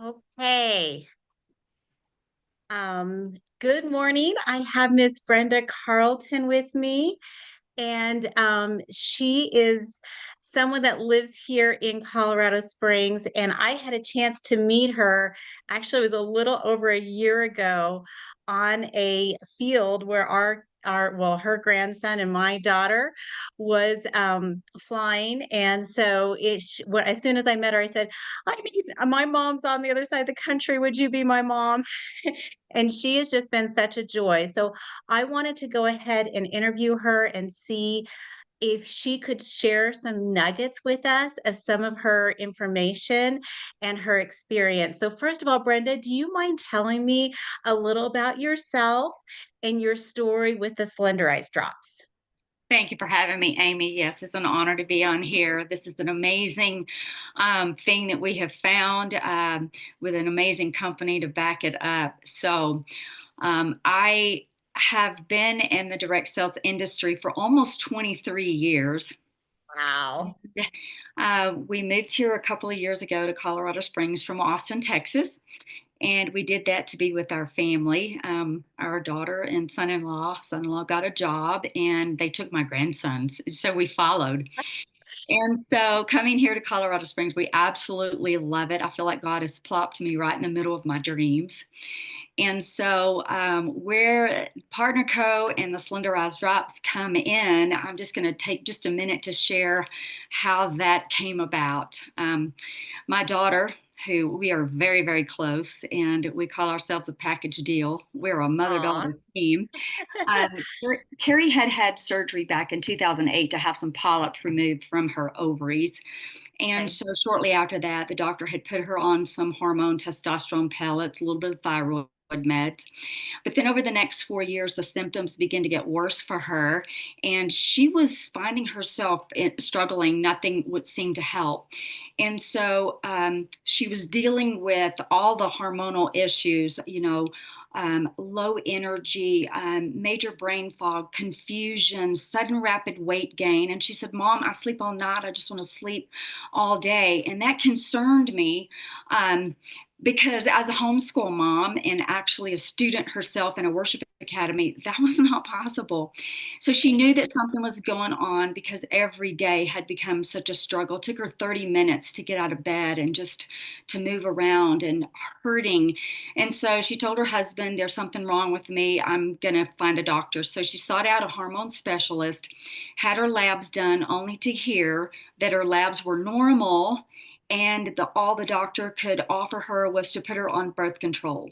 Okay. Good morning. I have Miss Brenda Carlton with me, and she is someone that lives here in Colorado Springs. And I had a chance to meet her. Actually, it was a little over a year ago on a field where her grandson and my daughter was flying. And so as soon as I met her, I said, my mom's on the other side of the country. Would you be my mom? And she has just been such a joy. So I wanted to go ahead and interview her and see if she could share some nuggets with us of some of her information and her experience. So, first of all, Brenda, do you mind telling me a little about yourself and your story with the Slenderiiz drops? Thank you for having me, Amy. Yes, it's an honor to be on here. This is an amazing thing that we have found with an amazing company to back it up. I have been in the direct sales industry for almost 23 years. Wow. We moved here a couple of years ago to Colorado Springs from Austin, Texas. And we did that to be with our family. Our daughter and son-in-law got a job and they took my grandsons. So we followed. And so coming here to Colorado Springs, we absolutely love it. I feel like God has plopped me right in the middle of my dreams. And so where Partner Co. and the Slenderiiz drops come in, I'm just going to take just a minute to share how that came about. My daughter, who we are very, very close, and we call ourselves a package deal. We're a Aw. mother-daughter team. Carrie had had surgery back in 2008 to have some polyps removed from her ovaries. And Okay. so shortly after that, the doctor had put her on some hormone testosterone pellets, a little bit of thyroid meds. But then over the next 4 years, the symptoms began to get worse for her. And she was finding herself struggling. Nothing would seem to help. And so she was dealing with all the hormonal issues, low energy, major brain fog, confusion, sudden rapid weight gain. And she said, Mom, I sleep all night. I just want to sleep all day. And that concerned me. Because as a homeschool mom and actually a student herself in a worship academy, that was not possible. So she knew that something was going on because every day had become such a struggle. It took her 30 minutes to get out of bed and just to move around and hurting. And so she told her husband, there's something wrong with me. I'm going to find a doctor. So she sought out a hormone specialist, had her labs done, only to hear that her labs were normal and all the doctor could offer her was to put her on birth control.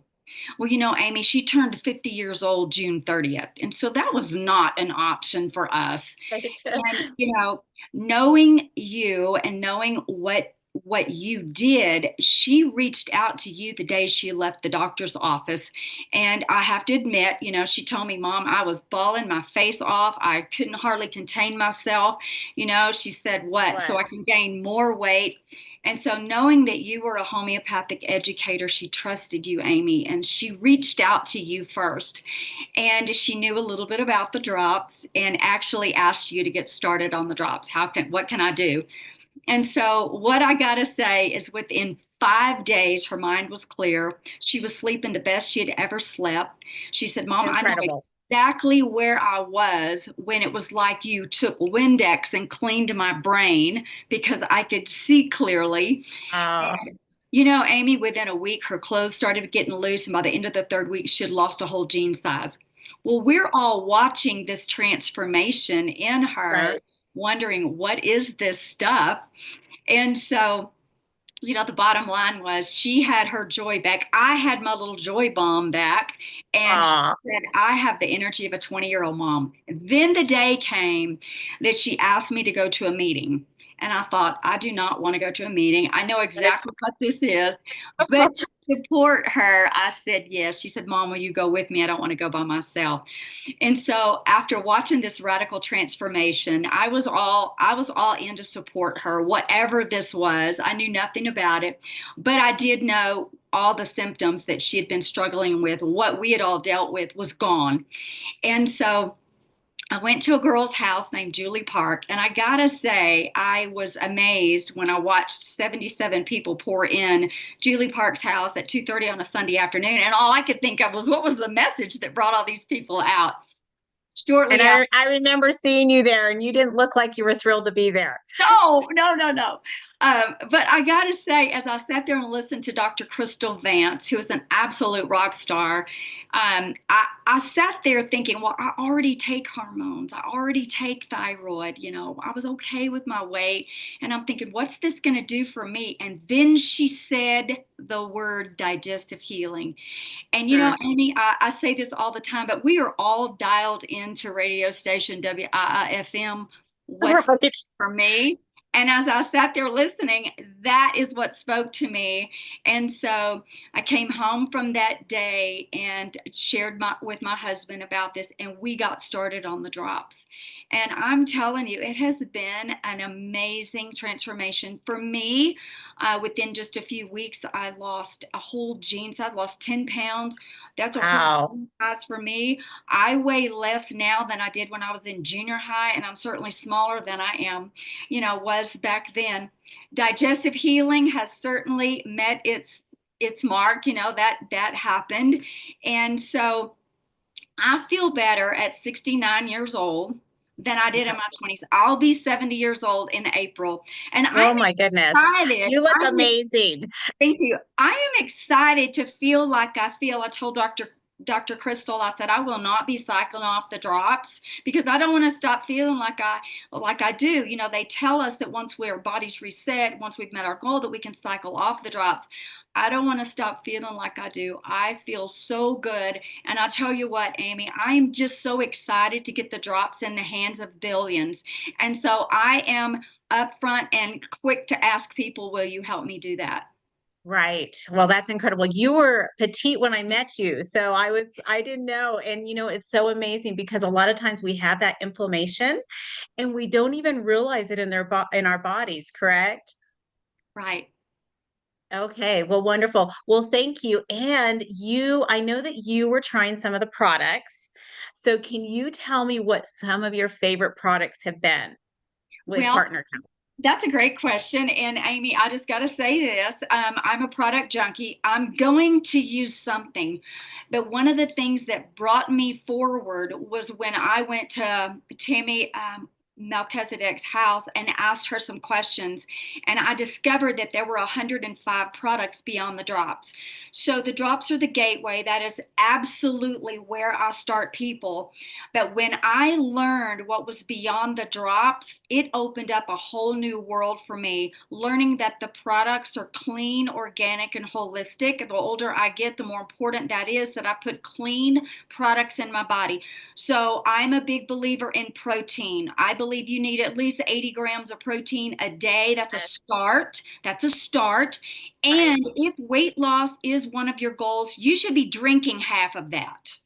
Well, Amy, she turned 50 years old June 30th. And so that was not an option for us. Right. And, knowing you and knowing what you did, she reached out to you the day she left the doctor's office. And I have to admit, she told me, Mom, I was bawling my face off. I couldn't hardly contain myself. She said, what? So I Was. can gain more weight. And so, knowing that you were a homeopathic educator, she trusted you, Amy, and she reached out to you first. And she knew a little bit about the drops and actually asked you to get started on the drops. What can I do? And so, what I got to say is within 5 days, her mind was clear. She was sleeping the best she had ever slept. She said, Mom, I know Incredible. exactly where I was when it was like you took Windex and cleaned my brain because I could see clearly. Oh, Amy, within a week, her clothes started getting loose. And by the end of the third week, she had lost a whole jean size. Well, we're all watching this transformation in her, right. wondering what is this stuff? And so, the bottom line was she had her joy back. I had my little joy bomb back. And she Aw. said, I have the energy of a 20-year-old mom. Then the day came that she asked me to go to a meeting. And I thought, I do not want to go to a meeting. I know exactly what this is. But to support her, I said yes. She said, Mom, will you go with me? I don't want to go by myself. And so after watching this radical transformation, I was all in to support her, whatever this was. I knew nothing about it, but I did know all the symptoms that she had been struggling with, what we had all dealt with was gone. And so I went to a girl's house named Julie Park, and I gotta say, I was amazed when I watched 77 people pour in Julie Park's house at 2:30 on a Sunday afternoon, and all I could think of was what was the message that brought all these people out. And Shortly after, I remember seeing you there, and you didn't look like you were thrilled to be there. no, no, no, no. But I gotta say, as I sat there and listened to Dr. Crystal Vance, who is an absolute rock star, I sat there thinking, well, I already take hormones. I already take thyroid. I was okay with my weight. And I'm thinking, what's this going to do for me? And then she said the word digestive healing. And Mm. Amy, I say this all the time, but we are all dialed into radio station WIIFM. What's Right. for me? And as I sat there listening, that is what spoke to me. And so I came home from that day and shared with my husband about this, and we got started on the drops. And I'm telling you, it has been an amazing transformation for me. Within just a few weeks, I lost a whole gene size, lost 10 pounds. That's a whole Wow. size for me. I weigh less now than I did when I was in junior high, and I'm certainly smaller than I am, was back then. Digestive healing has certainly met its mark, that happened. And so I feel better at 69 years old than I did in my 20s. I'll be 70 years old in April. And I'm Oh my goodness. excited. You look amazing. Thank you. I am excited to feel like I feel. I told Dr. Crystal, I said I will not be cycling off the drops because I don't want to stop feeling like I do. They tell us that once our bodies reset, once we've met our goal, that we can cycle off the drops. I don't want to stop feeling like I do. I feel so good. And I'll tell you what, Amy, I'm just so excited to get the drops in the hands of billions. And so I am upfront and quick to ask people, will you help me do that? Right. Well, that's incredible. You were petite when I met you. So I didn't know. And it's so amazing because a lot of times we have that inflammation and we don't even realize it in our bodies, correct? Right. Okay, well, wonderful. Well, thank you. And I know that you were trying some of the products. So can you tell me what some of your favorite products have been with Well, Partner Company? that's a great question. And Amy, I just got to say this. I'm a product junkie. I'm going to use something. But one of the things that brought me forward was when I went to Tammy Melchizedek's house and asked her some questions. And I discovered that there were 105 products beyond the drops. So the drops are the gateway. That is absolutely where I start people. But when I learned what was beyond the drops, it opened up a whole new world for me. Learning that the products are clean, organic, and holistic. The older I get, the more important that is that I put clean products in my body. So I'm a big believer in protein. I believe you need at least 80 grams of protein a day. That's a Yes. start. That's a start. Right. And if weight loss is one of your goals, you should be drinking half of that.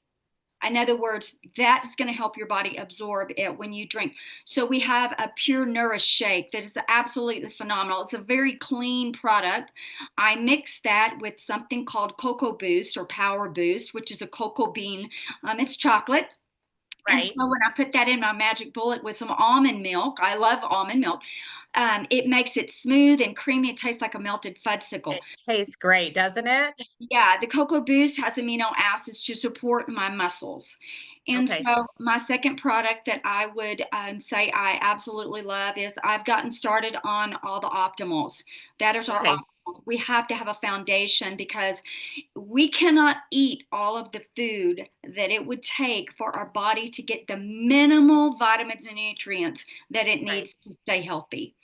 In other words, that's going to help your body absorb it when you drink. So we have a Pure Nourish shake that is absolutely phenomenal. It's a very clean product. I mix that with something called Cocoa Boost or Power Boost, which is a cocoa bean. It's chocolate. And Right. so when I put that in my magic bullet with some almond milk, I love almond milk. It makes it smooth and creamy. It tastes like a melted fudgesicle. It tastes great, doesn't it? Yeah, the Cocoa Boost has amino acids to support my muscles. And Okay. so, my second product that I would say I absolutely love is I've gotten started on all the optimals. That is our Okay. optimals. We have to have a foundation because we cannot eat all of the food that it would take for our body to get the minimal vitamins and nutrients that it Right. needs to stay healthy.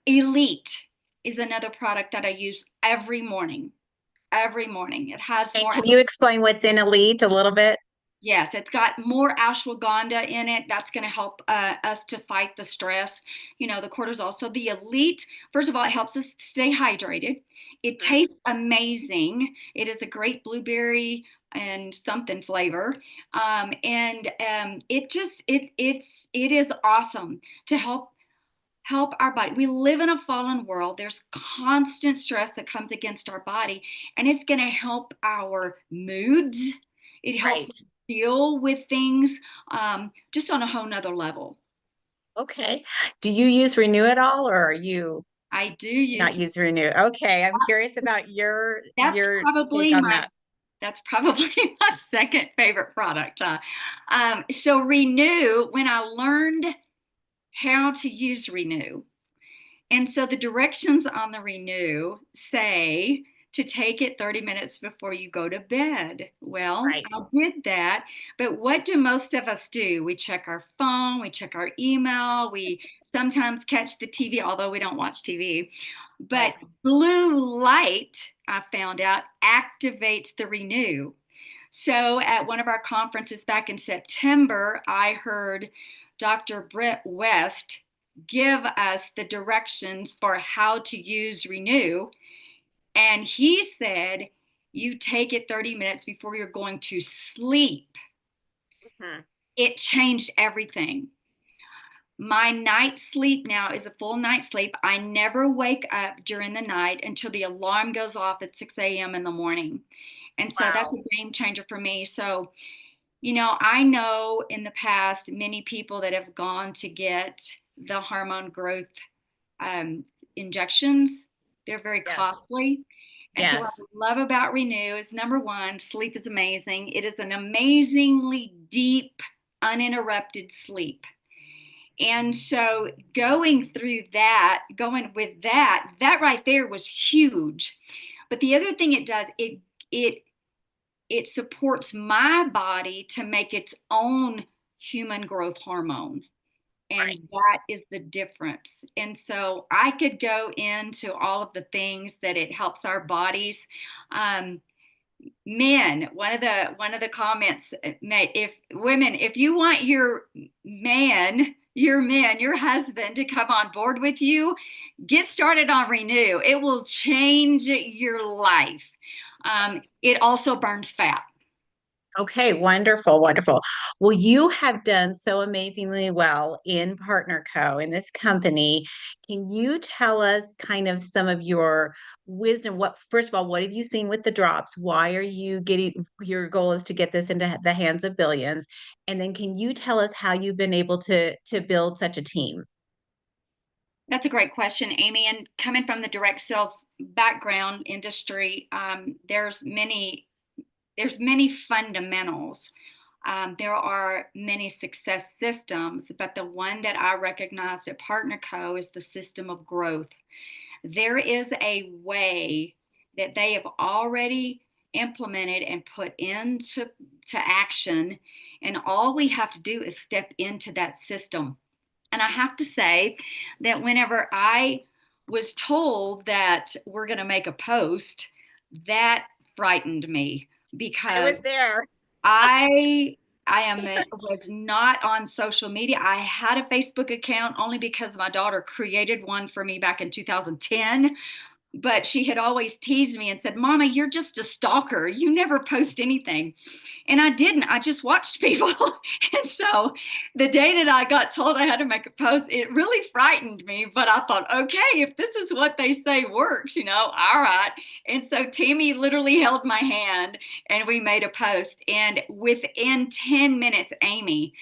Elite is another product that I use every morning. Every morning. It has And more. can you explain what's in Elite a little bit? Yes, it's got more ashwagandha in it. That's going to help us to fight the stress, the cortisol. So the Elite, first of all, it helps us stay hydrated. It Mhm. tastes amazing. It is a great blueberry and something flavor, and it is awesome to help our body. We live in a fallen world. There's constant stress that comes against our body, and it's going to help our moods. It helps Right. us deal with things just on a whole nother level. Okay. Do you use Renew at all, or are you I do not use use Renew? Okay, I'm curious about that's your take probably on my that. that's probably my second favorite product. So Renew, when I learned how to use Renew, and so the directions on the Renew say to take it 30 minutes before you go to bed. Well, Right. I did that, but what do most of us do? We check our phone, we check our email, we sometimes catch the TV, although we don't watch TV. But Right. blue light, I found out, activates the Renew. So at one of our conferences back in September, I heard Dr. Brett West give us the directions for how to use Renew. And he said, you take it 30 minutes before you're going to sleep. Mhm. It changed everything. My night sleep now is a full night sleep. I never wake up during the night until the alarm goes off at 6 a.m. in the morning. And so that's Wow. a game changer for me. So, I know in the past many people that have gone to get the hormone growth um, injections. They're very Yes. costly. And so, what Yes. I love about Renew is number one, sleep is amazing. It is an amazingly deep, uninterrupted sleep. And so, going with that right there was huge. But the other thing it does, it it supports my body to make its own human growth hormone. And Right. that is the difference. And so I could go into all of the things that it helps our bodies. Um, Men, one of the comments made, if women, if you want your husband to come on board with you, get started on Renew. It will change your life. It also burns fat. Okay, wonderful, wonderful. Well, you have done so amazingly well in Partner Co. in this company. Can you tell us kind of some of your wisdom? What, first of all, what have you seen with the drops? Why are you getting, your goal is to get this into the hands of billions? And then can you tell us how you've been able to build such a team? That's a great question, Amy. And coming from the direct sales background industry, there's many fundamentals. There are many success systems, but the one that I recognized at Partner Co is the system of growth. There is a way that they have already implemented and put into action, and all we have to do is step into that system. And I have to say that whenever I was told that we're going to make a post, that frightened me I because was there. I I am was not on social media. I had a Facebook account only because my daughter created one for me back in 2010, but she had always teased me and said, "Mama, you're just a stalker. You never post anything." And I didn't. I just watched people. And so the day that I got told I had to make a post, it really frightened me. But I thought, okay, if this is what they say works, all right. And so Tammy literally held my hand and we made a post. And within 10 minutes, Amy,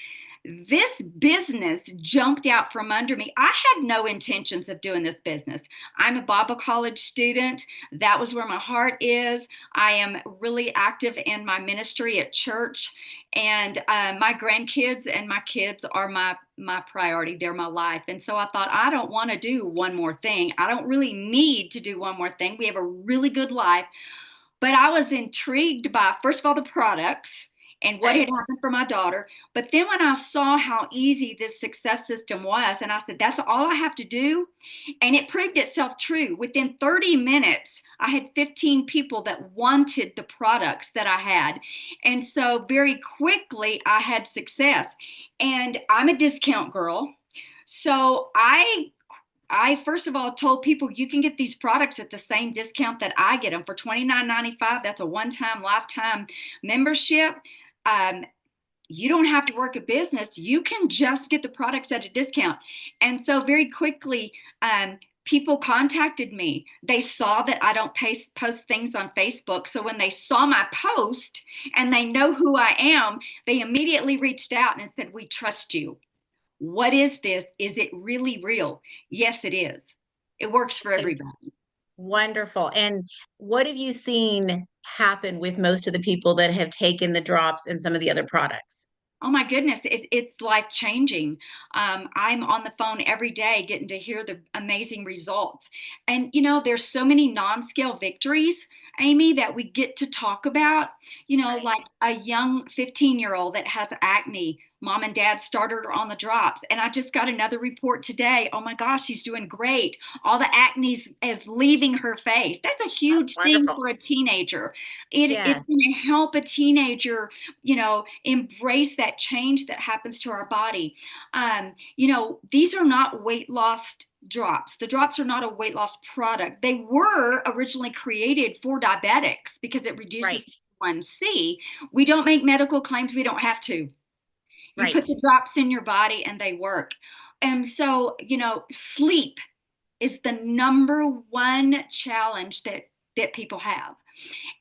this business jumped out from under me. I had no intentions of doing this business. I'm a Bible college student. That was where my heart is. I am really active in my ministry at church, and my grandkids and my kids are my priority. They're my life. And so I thought, I don't want to do one more thing. I don't really need to do one more thing. We have a really good life. But I was intrigued by, first of all, the products and what had Okay. happened for my daughter. But then when I saw how easy this success system was, and I said, that's all I have to do. And it proved itself true. Within 30 minutes, I had 15 people that wanted the products that I had. And so very quickly, I had success. And I'm a discount girl. So I first of all told people you can get these products at the same discount that I get them for $29.95. That's a one-time lifetime membership. Um, you don't have to work a business. You can just get the products at a discount. And so very quickly, people contacted me. They saw that I don't post things on Facebook. So when they saw my post and they know who I am, they immediately reached out and said, "We trust you. What is this? Is it really real?" Yes, it is. It works for Okay, everybody. wonderful. And what have you seen happen with most of the people that have taken the drops and some of the other products? Oh my goodness, it's life changing. I'm on the phone every day getting to hear the amazing results. And, there's so many non scale victories, Amy, that we get to talk about. Right. Like a young 15-year-old that has acne. Mom and dad started her on the drops. And I just got another report today. Oh my gosh, she's doing great. All the acne is leaving her face. That's a That's huge thing wonderful. for a teenager. It's Yes. going to help a teenager embrace that change that happens to our body. These are not weight loss drops. The drops are not a weight loss product. They were originally created for diabetics because it reduces Right. 1C. We don't make medical claims. We don't have to. You put Right. the drops in your body and they work. And so, sleep is the number one challenge that people have.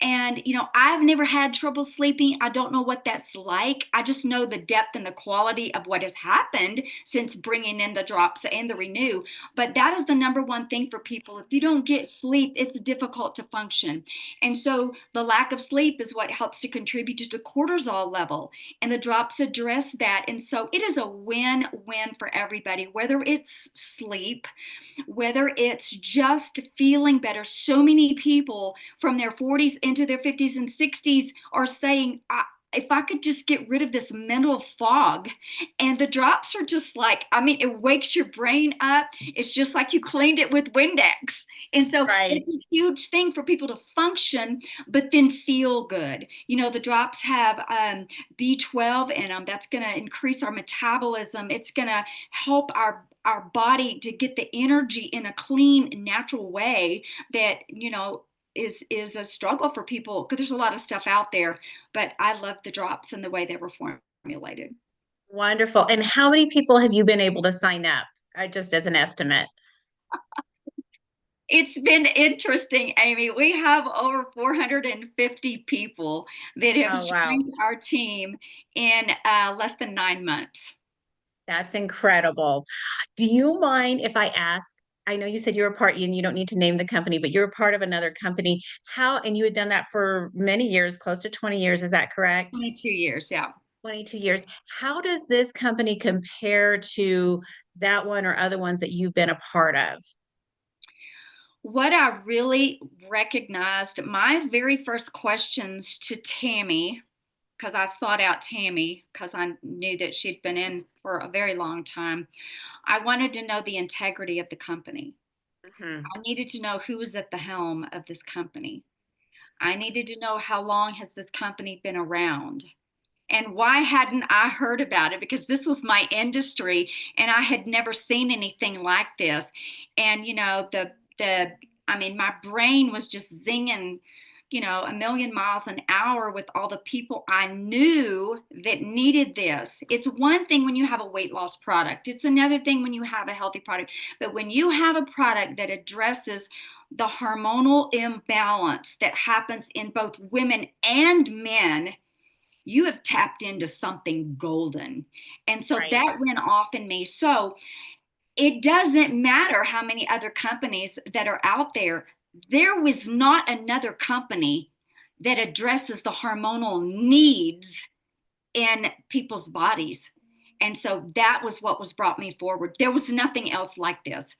And, I've never had trouble sleeping. I don't know what that's like. I just know the depth and the quality of what has happened since bringing in the drops and the renew. But that is the number one thing for people. If you don't get sleep, it's difficult to function. And so the lack of sleep is what helps to contribute to the cortisol level. And the drops address that. And so it is a win-win for everybody, whether it's sleep, whether it's just feeling better. So many people from their 40s into their 50s and 60s are saying, if I could just get rid of this mental fog. And the drops are just like, I mean, it wakes your brain up. It's just like you cleaned it with Windex. And so Right. it's a huge thing for people to function, but then feel good. The drops have B12 in them. That's going to increase our metabolism. It's going to help our body to get the energy in a clean, natural way that, is a struggle for people because there's a lot of stuff out there, but I love the drops and the way they were formulated. Wonderful. And how many people have you been able to sign up? Just as an estimate. It's been interesting, Amy. We have over 450 people that have Oh, wow. joined our team in less than 9 months. That's incredible. Do you mind if I ask? I know you said you're a part, and you don't need to name the company, but you're a part of another company. And you had done that for many years, close to 20 years. Is that correct? 22 years, yeah. 22 years. How does this company compare to that one or other ones that you've been a part of? What I really recognized, my very first questions to Tammy, because I sought out Tammy because I knew that she'd been in for a very long time. I wanted to know the integrity of the company. Mhm. I needed to know who was at the helm of this company. I needed to know how long has this company been around. And why hadn't I heard about it? Because this was my industry and I had never seen anything like this. And I mean, my brain was just zinging, a million miles an hour with all the people I knew that needed this. It's one thing when you have a weight loss product. It's another thing when you have a healthy product. But when you have a product that addresses the hormonal imbalance that happens in both women and men, you have tapped into something golden. And so Right. that went off in me. So it doesn't matter how many other companies that are out there. There was not another company that addresses the hormonal needs in people's bodies. And so that was what was brought me forward. There was nothing else like this.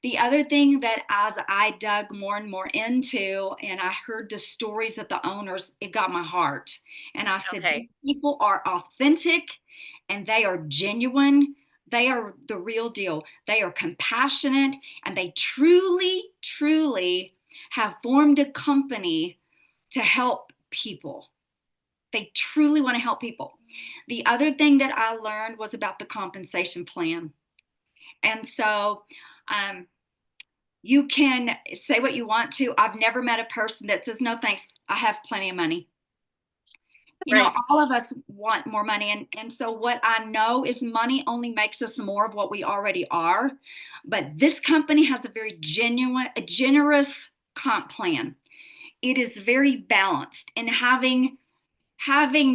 The other thing that as I dug more and more into and I heard the stories of the owners, it got my heart. And I said, these Okay. people are authentic and they are genuine. They are the real deal. They are compassionate and they truly, truly have formed a company to help people. They truly want to help people. The other thing that I learned was about the compensation plan. And so um, you can say what you want to. I've never met a person that says, no, thanks, I have plenty of money. Right. All of us want more money. And so what I know is money only makes us more of what we already are. But this company has a very generous comp plan. It is very balanced. And having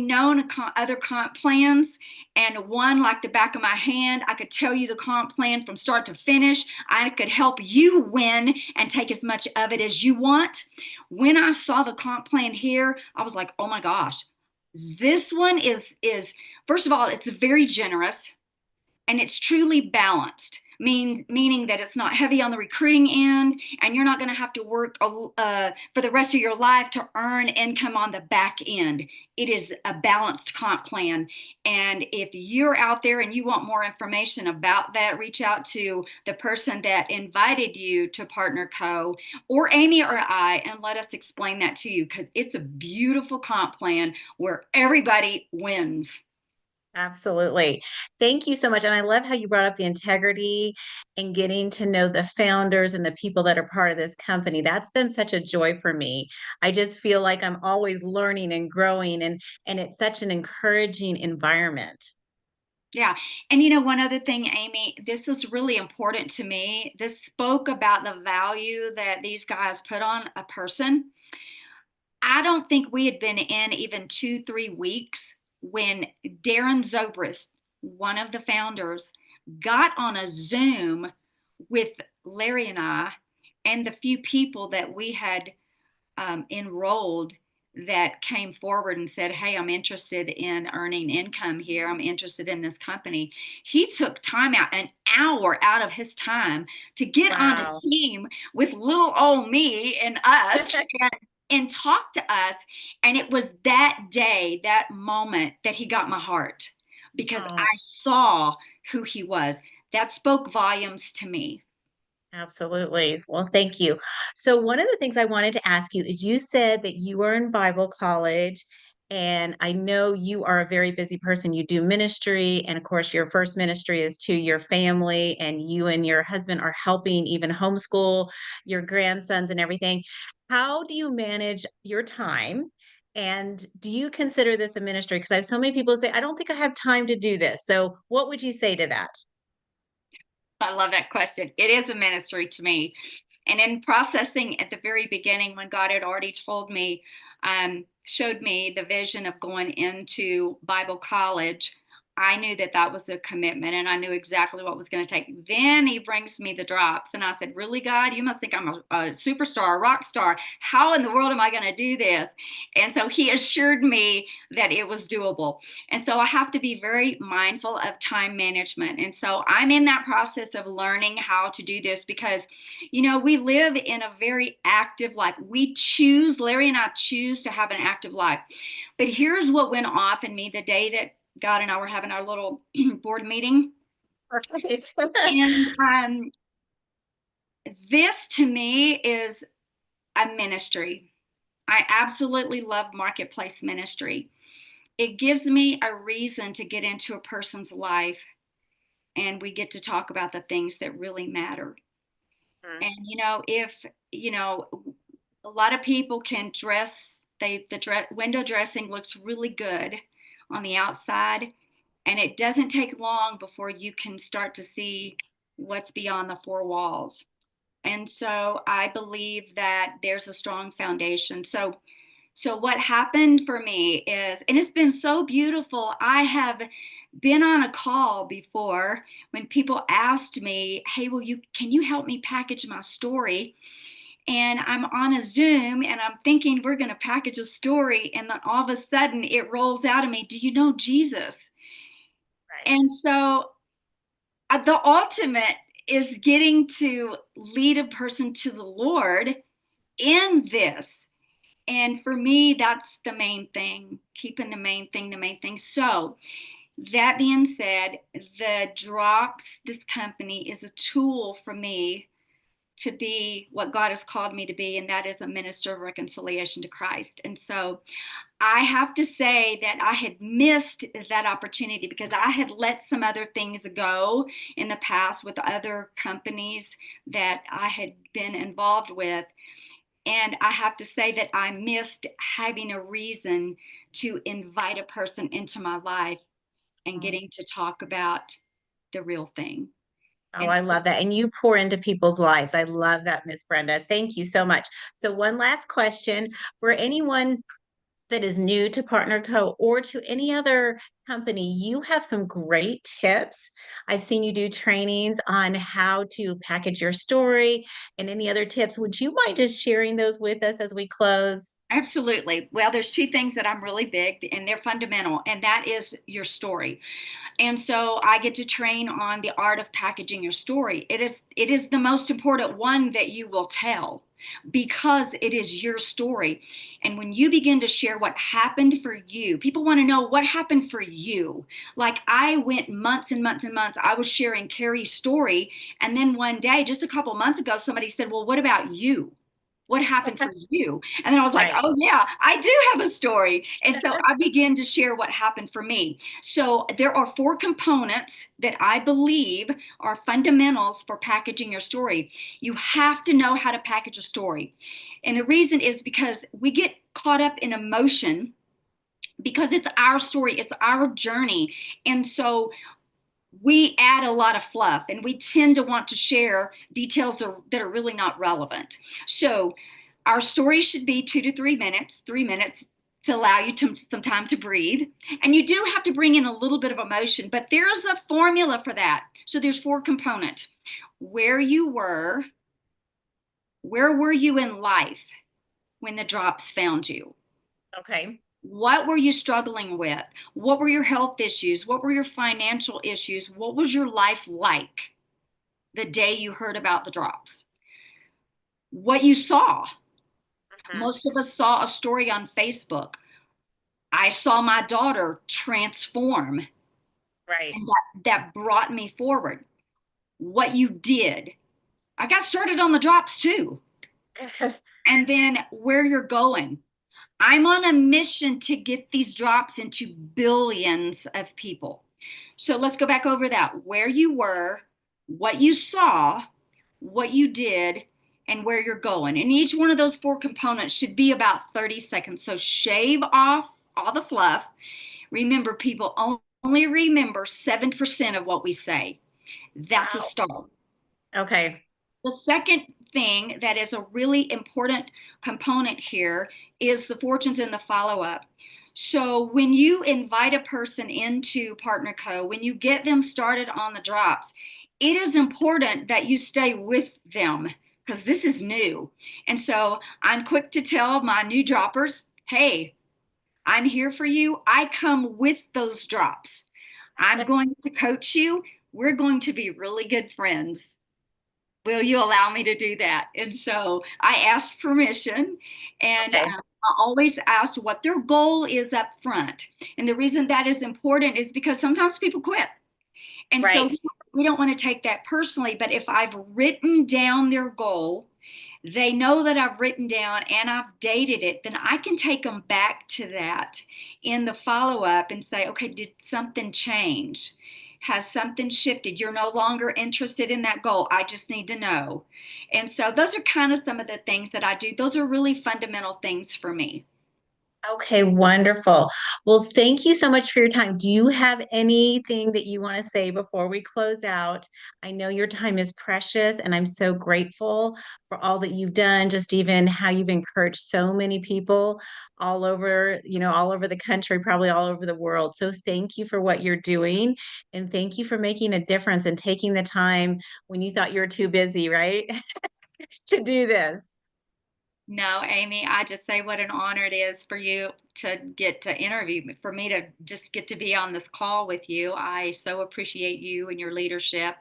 known other comp plans and one like the back of my hand, I could tell you the comp plan from start to finish. I could help you win and take as much of it as you want. When I saw the comp plan here, I was like, oh my gosh, this one is first of all, it's very generous and it's truly balanced, meaning that it's not heavy on the recruiting end, and you're not going to have to work for the rest of your life to earn income on the back end. It is a balanced comp plan. And if you're out there and you want more information about that, reach out to the person that invited you to Partner Co. or Amy or I, and let us explain that to you, because it's a beautiful comp plan where everybody wins. Absolutely. Thank you so much. And I love how you brought up the integrity and getting to know the founders and the people that are part of this company. That's been such a joy for me. I just feel like I'm always learning and growing, and it's such an encouraging environment. Yeah. And one other thing, Amy, this was really important to me. This spoke about the value that these guys put on a person. I don't think we had been in even 2, 3 weeks when Darren Zobrist, one of the founders, got on a Zoom with Larry and I and the few people that we had enrolled that came forward and said, hey, I'm interested in earning income here. I'm interested in this company. He took time out, an hour out of his time, to get on a Wow. team with little old me and us and talk to us. And it was that day, that moment, that he got my heart, because I Oh, saw who he was. That spoke volumes to me. absolutely. Well, thank you. So, one of the things I wanted to ask you is, you said that you were in Bible college, and I know you are a very busy person. You do ministry, and of course, your first ministry is to your family, and you and your husband are helping even homeschool your grandsons and everything. How do you manage your time? And do you consider this a ministry? Because I have so many people say, I don't think I have time to do this. So, what would you say to that? I love that question. It is a ministry to me. And in processing at the very beginning, when God had already told me, showed me the vision of going into Bible college, I knew that that was a commitment and I knew exactly what was going to take. Then he brings me the drops. And I said, really, God, you must think I'm a superstar, a rock star. How in the world am I going to do this? And so he assured me that it was doable. And so I have to be very mindful of time management. And so I'm in that process of learning how to do this, because, we live in a very active life. Larry and I choose to have an active life. But here's what went off in me the day that God and I were having our little board meeting. Right. And this to me is a ministry. I absolutely love marketplace ministry. It gives me a reason to get into a person's life, and we get to talk about the things that really matter. Mm. And if a lot of people can dress, window dressing looks really good on the outside, and it doesn't take long before you can start to see what's beyond the four walls. And so I believe that there's a strong foundation. So what happened for me is, and it's been so beautiful. I have been on a call before when people asked me, "Hey, can you help me package my story?" And I'm on a Zoom and I'm thinking we're going to package a story, and then all of a sudden it rolls out of me, "Do you know Jesus?" Right. And so the ultimate is getting to lead a person to the Lord in this. And for me, that's the main thing, keeping the main thing the main thing. So, that being said, the drops, this company is a tool for me to be what God has called me to be, and that is a minister of reconciliation to Christ. And so I have to say that I had missed that opportunity because I had let some other things go in the past with other companies that I had been involved with. And I have to say that I missed having a reason to invite a person into my life and Mm. getting to talk about the real thing. Oh, And I love that. And you pour into people's lives. I love that, Miss Brenda. Thank you so much. So, one last question for anyone that is new to Partner Co. or to any other company, you have some great tips. I've seen you do trainings on how to package your story and any other tips. Would you mind just sharing those with us as we close? absolutely. Well, there's two things that I'm really big and they're fundamental, and that is your story. And so I get to train on the art of packaging your story. It is the most important one that you will tell because it is your story. And when you begin to share what happened for you, people want to know what happened for you. Like I went months and months and months, I was sharing Carrie's story. And then one day, just a couple months ago, somebody said, well, what about you? What happened for you? And then I was like, Right. oh, yeah, I do have a story. And so I began to share what happened for me. So there are four components that I believe are fundamentals for packaging your story. You have to know how to package a story. And the reason is because we get caught up in emotion because it's our story, it's our journey. And so we add a lot of fluff and we tend to want to share details that are really not relevant. So our story should be 2 to 3 minutes, 3 minutes to allow you some time to breathe. And you do have to bring in a little bit of emotion, but there's a formula for that. So there's four components. Where you were, where were you in life when the drops found you? Okay. What were you struggling with? What were your health issues? What were your financial issues? What was your life like the day you heard about the drops? What you saw. Mhm. Most of us saw a story on Facebook. I saw my daughter transform, Right. and that brought me forward. What you did. I got started on the drops too. And then where you're going. I'm on a mission to get these drops into billions of people. So let's go back over that. Where you were, what you saw, what you did, and where you're going. And each one of those four components should be about 30 seconds. So shave off all the fluff. Remember, people only remember 7% of what we say. That's a Wow. start. Okay. The second thing that is a really important component here is the fortunes and the follow up. So when you invite a person into Partner Co, when you get them started on the drops, it is important that you stay with them because this is new. And so I'm quick to tell my new droppers, hey, I'm here for you. I come with those drops. I'm going to coach you. We're going to be really good friends. Will you allow me to do that? And so I asked permission, and Okay. I always ask what their goal is up front. And the reason that is important is because sometimes people quit. And so Right. we don't want to take that personally. But if I've written down their goal, they know that I've written down and I've dated it, then I can take them back to that in the follow up and say, okay, did something change? Has something shifted? You're no longer interested in that goal. I just need to know. And so those are kind of some of the things that I do. Those are really fundamental things for me. Okay, wonderful. Well, thank you so much for your time. Do you have anything that you want to say before we close out? I know your time is precious, and I'm so grateful for all that you've done, just even how you've encouraged so many people all over, all over the country, probably all over the world. So thank you for what you're doing, and thank you for making a difference and taking the time when you thought you were too busy, right? To do this. No, Amy, I just say what an honor it is for you to get to interview me, for me to just get to be on this call with you. I so appreciate you and your leadership.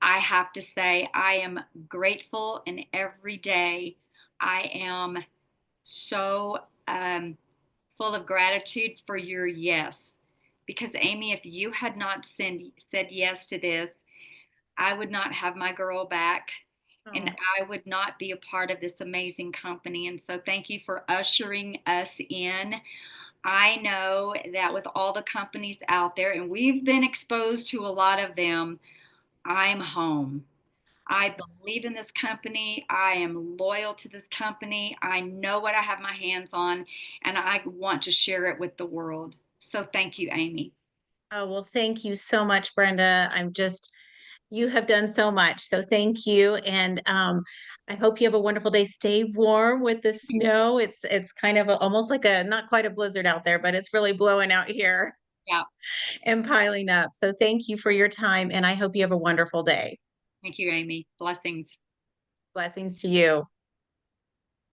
I have to say, I am grateful, and every day I am so full of gratitude for your yes. Because, Amy, if you had not said yes to this, I would not have my girl back and Oh. I would not be a part of this amazing company. And so, thank you for ushering us in. I know that with all the companies out there, and we've been exposed to a lot of them, I'm home. I believe in this company. I am loyal to this company. I know what I have my hands on, and I want to share it with the world. So thank you, Amy. Oh, well, thank you so much, Brenda. I'm just You have done so much. So thank you. And I hope you have a wonderful day. Stay warm with the snow. It's kind of almost like a not quite a blizzard out there, but it's really blowing out here Yeah. and piling up. So thank you for your time. And I hope you have a wonderful day. Thank you, Amy. Blessings. Blessings to you.